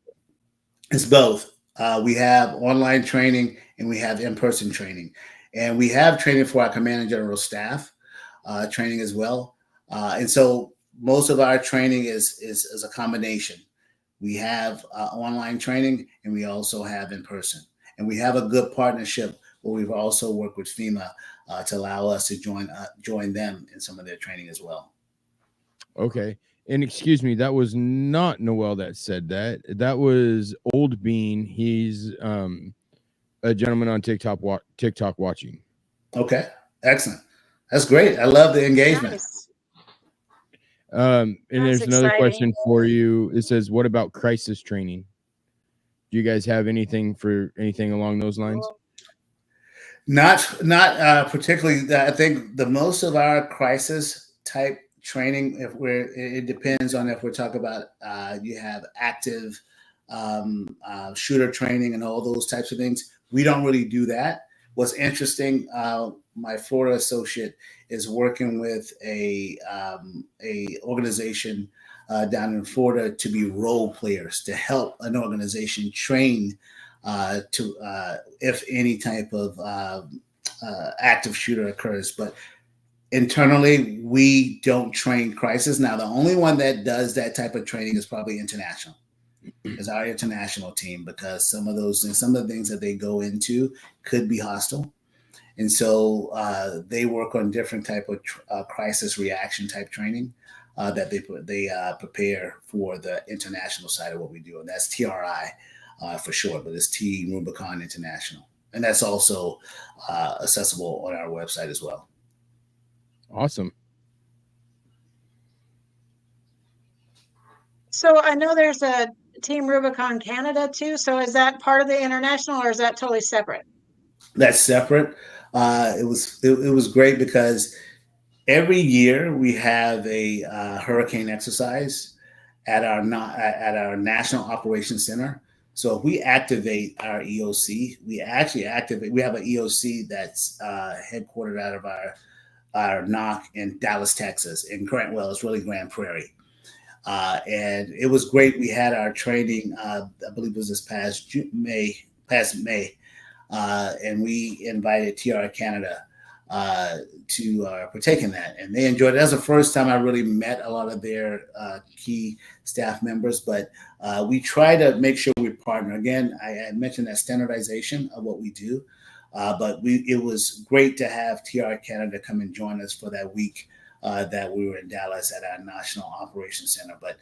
It's both. We have online training and we have in-person training. And we have training for our command and general staff training as well. And so most of our training is a combination. We have online training and we also have in-person. And we have a good partnership where we've also worked with FEMA to allow us to join them in some of their training as well. Okay. And excuse me, that was not Noelle that said that. That was Old Bean. He's a gentleman on TikTok watching. Okay. Excellent. That's great. I love the engagement. Nice. And there's another question for you. It says, what about crisis training? Do you guys have anything along those lines? Not particularly. I think the most of our crisis type training, it depends on if we're talking about you have active shooter training and all those types of things. We don't really do that. What's interesting, my Florida associate is working with a organization down in Florida to be role players to help an organization train if any type of active shooter occurs. But internally, we don't train crisis. Now, the only one that does that type of training is probably international. is our international team, because some of the things that they go into could be hostile. And so they work on different type of crisis reaction type training that they prepare for the international side of what we do, and that's TRI for short, but it's Team Rubicon International, and that's also accessible on our website as well. Awesome. So I know there's a Team Rubicon Canada too. So is that part of the international, or is that totally separate? That's separate. It was great because every year we have a hurricane exercise at our National Operations Center. So if we activate our EOC, we have an EOC that's headquartered out of our NOC in Dallas, Texas, in it's really Grand Prairie. And it was great. We had our training, I believe it was this past May, and we invited TR Canada to partake in that, and they enjoyed it. That's the first time I really met a lot of their key staff members, but we try to make sure we partner. Again, I mentioned that standardization of what we do, but it was great to have TR Canada come and join us for that week that we were in Dallas at our National Operations Center. But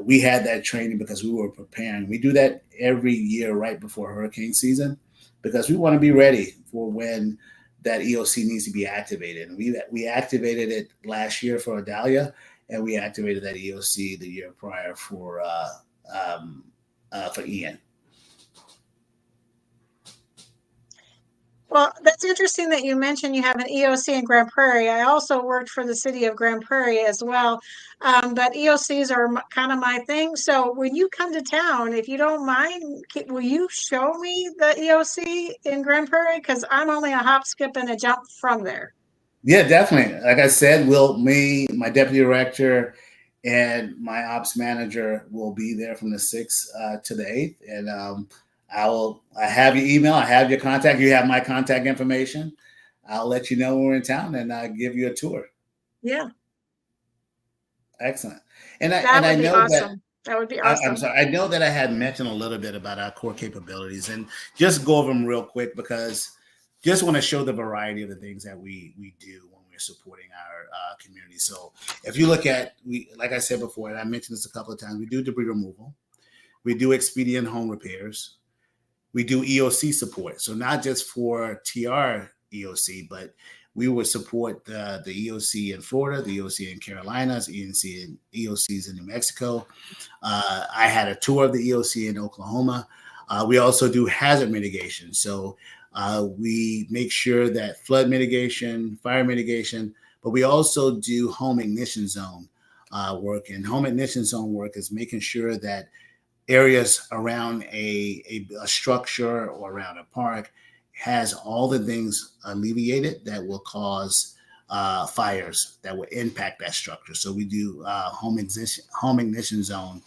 we had that training because we were preparing. We do that every year right before hurricane season, because we want to be ready for when that EOC needs to be activated. And we activated it last year for Adalia, and we activated that EOC the year prior for Ian. Well, that's interesting that you mentioned you have an EOC in Grand Prairie. I also worked for the city of Grand Prairie as well, but EOCs are kind of my thing. So when you come to town, if you don't mind, will you show me the EOC in Grand Prairie? Because I'm only a hop, skip, and a jump from there. Yeah, definitely. Like I said, my deputy director, and my ops manager will be there from the 6th to the 8th, and I have your email. I have your contact. You have my contact information. I'll let you know when we're in town, and I'll give you a tour. Yeah. Excellent. That would be awesome. That would be awesome. I'm sorry. I know that I had mentioned a little bit about our core capabilities, and just go over them real quick, because just want to show the variety of the things that we do when we're supporting our community. So if you look at, like I said before, and I mentioned this a couple of times, we do debris removal. We do expedient home repairs. We do EOC support. So not just for TR EOC, but we would support the EOC in Florida, the EOC in Carolinas, EOCs in New Mexico. I had a tour of the EOC in Oklahoma. We also do hazard mitigation. So we make sure that flood mitigation, fire mitigation, but we also do home ignition zone work. And home ignition zone work is making sure that areas around a structure or around a park has all the things alleviated that will cause fires that will impact that structure. So we do home ignition zone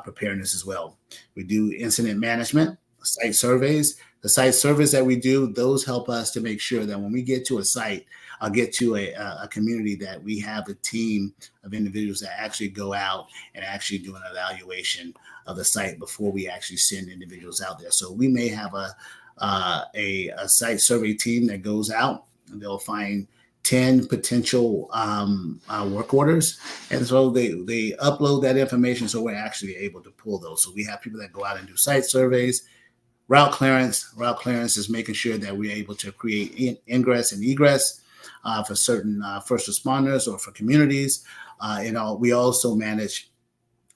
preparedness as well. We do incident management, site surveys. The site surveys that we do, those help us to make sure that when we get to a site, I'll get to a community, that we have a team of individuals that actually go out and actually do an evaluation of the site before we actually send individuals out there. So we may have a site survey team that goes out, and they'll find 10 potential work orders. And so they upload that information, so we're actually able to pull those. So we have people that go out and do site surveys. Route clearance is making sure that we're able to create ingress and egress for certain first responders or for communities. We also manage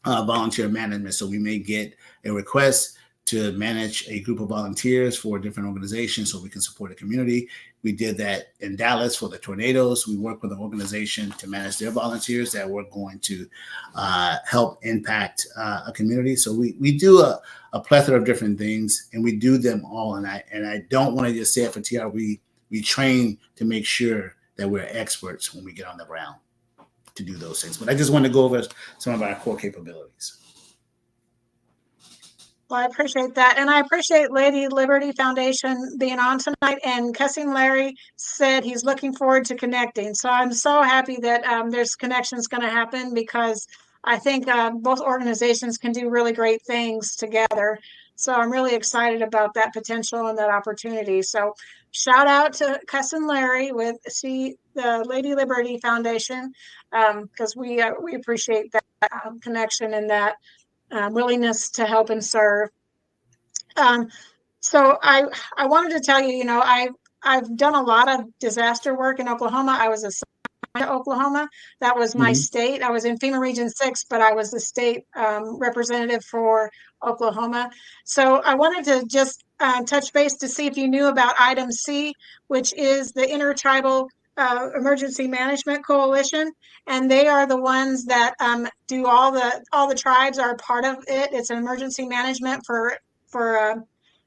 volunteer management. So we may get a request to manage a group of volunteers for different organizations so we can support a community. We did that in Dallas for the tornadoes. We worked with an organization to manage their volunteers that were going to help impact a community. So we do a plethora of different things, and we do them all. And I don't want to just say it for TR. We train to make sure that we're experts when we get on the ground to do those things. But I just want to go over some of our core capabilities. Well, I appreciate that. And I appreciate Lady Liberty Foundation being on tonight. And Cussing Larry said he's looking forward to connecting. So I'm so happy that there's connections going to happen, because I think both organizations can do really great things together. So I'm really excited about that potential and that opportunity. So shout out to Cousin Larry with the Lady Liberty Foundation, because we appreciate that connection and that willingness to help and serve. So I wanted to tell you, I've done a lot of disaster work in Oklahoma. I was assigned to Oklahoma. That was my state. I was in FEMA Region 6, but I was the state representative for Oklahoma. So I wanted to just touch base to see if you knew about Item C, which is the Intertribal Emergency Management Coalition, and they are the ones that do all the tribes are a part of it. It's an emergency management for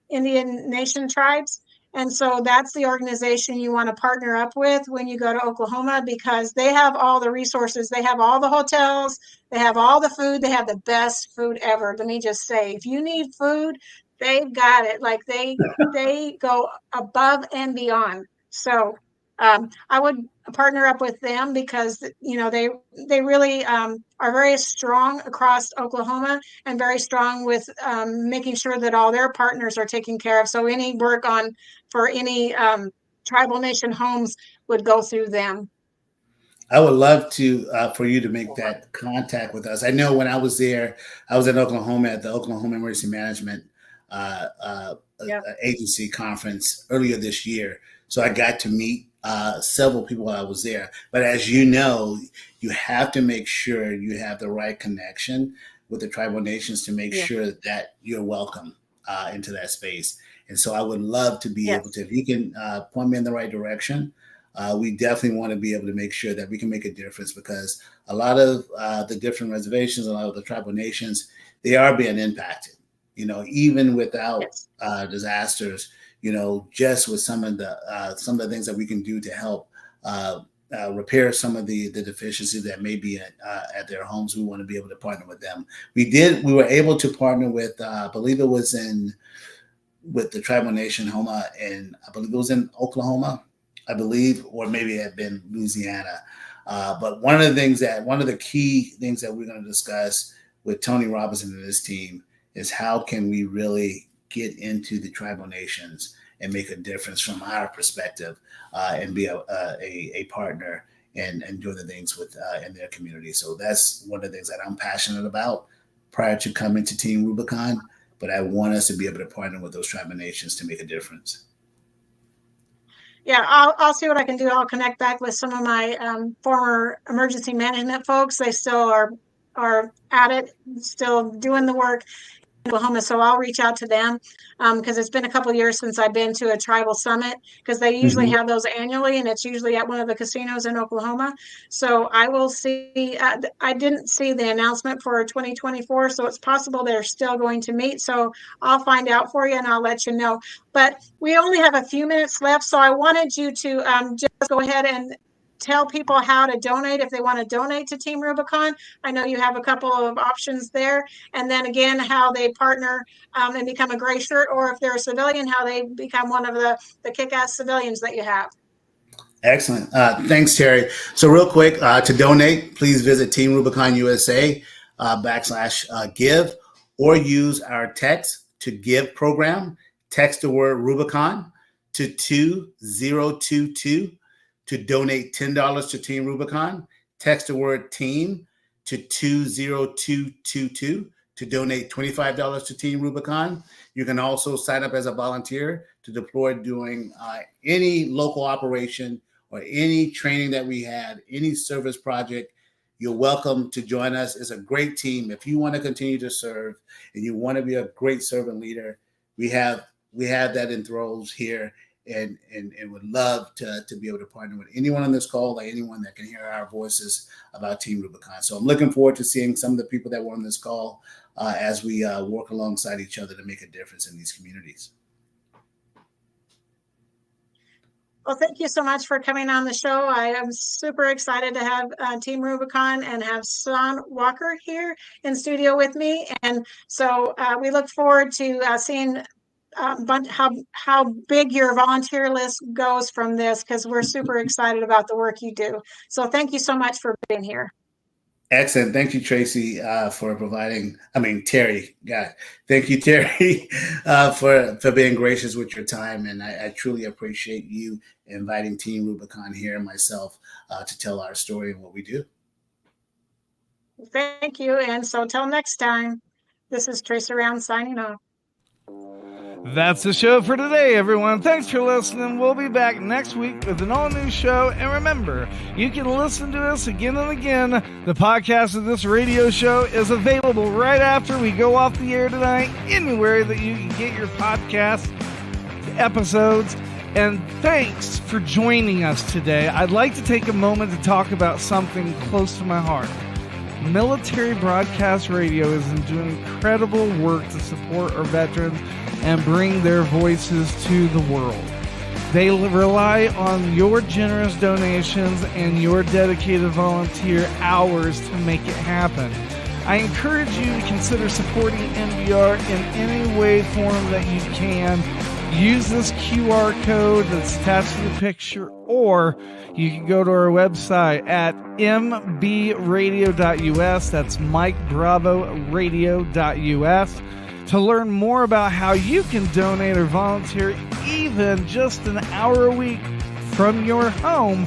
Indian Nation tribes. And so that's the organization you want to partner up with when you go to Oklahoma, because they have all the resources. They have all the hotels. They have all the food. They have the best food ever. Let me just say, if you need food, they've got it. Like they go above and beyond. So I would partner up with them because they really are very strong across Oklahoma and very strong with making sure that all their partners are taken care of. So any work for any tribal nation homes would go through them. I would love to for you to make that contact with us. I know when I was there, I was in Oklahoma at the Oklahoma Emergency Management Agency conference earlier this year. So I got to meet several people while I was there. But as you know, you have to make sure you have the right connection with the tribal nations to make sure that you're welcome into that space. And so I would love to be able to, if you can point me in the right direction, we definitely want to be able to make sure that we can make a difference, because a lot of the different reservations, a lot of the tribal nations, they are being impacted, even without disasters, just with some of the things that we can do to help repair some of the deficiencies that may be at their homes. We want to be able to partner with them. We were able to partner with, I believe it was with the tribal nation Homa, and I believe it was in Oklahoma, or maybe it had been Louisiana. But one of the key things that we're going to discuss with Tony Robinson and his team is how can we really get into the tribal nations and make a difference from our perspective, and be a partner and doing the things in their community. So that's one of the things that I'm passionate about prior to coming to Team Rubicon. But I want us to be able to partner with those tribal nations to make a difference. Yeah, I'll see what I can do. I'll connect back with some of my former emergency management folks. They still are at it, still doing the work in Oklahoma. So I'll reach out to them because it's been a couple of years since I've been to a tribal summit, because they usually have those annually, and it's usually at one of the casinos in Oklahoma. So I will see. I didn't see the announcement for 2024, so it's possible they're still going to meet. So I'll find out for you and I'll let you know. But we only have a few minutes left, so I wanted you to just go ahead and tell people how to donate if they want to donate to Team Rubicon. I know you have a couple of options there. And then again, how they partner and become a gray shirt, or if they're a civilian, how they become one of the kick-ass civilians that you have. Excellent. Thanks, Terry. So real quick, to donate, please visit Team Rubicon USA /give, or use our text to give program. Text the word Rubicon to 2022 to donate $10 to Team Rubicon. Text the word team to 20222 to donate $25 to Team Rubicon. You can also sign up as a volunteer to deploy during any local operation or any training that we have, any service project. You're welcome to join us. It's a great team. If you want to continue to serve and you want to be a great servant leader, we have that in throws here. And would love to be able to partner with anyone on this call, like anyone that can hear our voices about Team Rubicon. So I'm looking forward to seeing some of the people that were on this call as we work alongside each other to make a difference in these communities. Well, thank you so much for coming on the show. I am super excited to have Team Rubicon and have Sean Walker here in studio with me. And so we look forward to seeing how big your volunteer list goes from this, because we're super excited about the work you do. So thank you so much for being here. Excellent. Thank you, Tracy, for providing. Terry. God, thank you, Terry, for being gracious with your time. And I truly appreciate you inviting Team Rubicon here and myself to tell our story and what we do. Thank you. And so till next time, this is Tracy Round signing off. That's the show for today, everyone. Thanks for listening. We'll be back next week with an all-new show. And remember, you can listen to us again and again. The podcast of this radio show is available right after we go off the air tonight, anywhere that you can get your podcast episodes. And thanks for joining us today. I'd like to take a moment to talk about something close to my heart. Military Broadcast Radio is doing incredible work to support our veterans and bring their voices to the world. They rely on your generous donations and your dedicated volunteer hours to make it happen. I encourage you to consider supporting NBR in any way, form that you can. Use this QR code that's attached to the picture, or you can go to our website at mbradio.us. That's MikeBravoRadio.us to learn more about how you can donate or volunteer even just an hour a week from your home.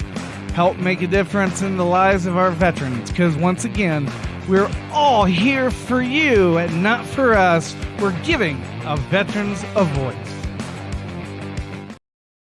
Help make a difference in the lives of our veterans, because once again, we're all here for you and not for us. We're giving our veterans a voice.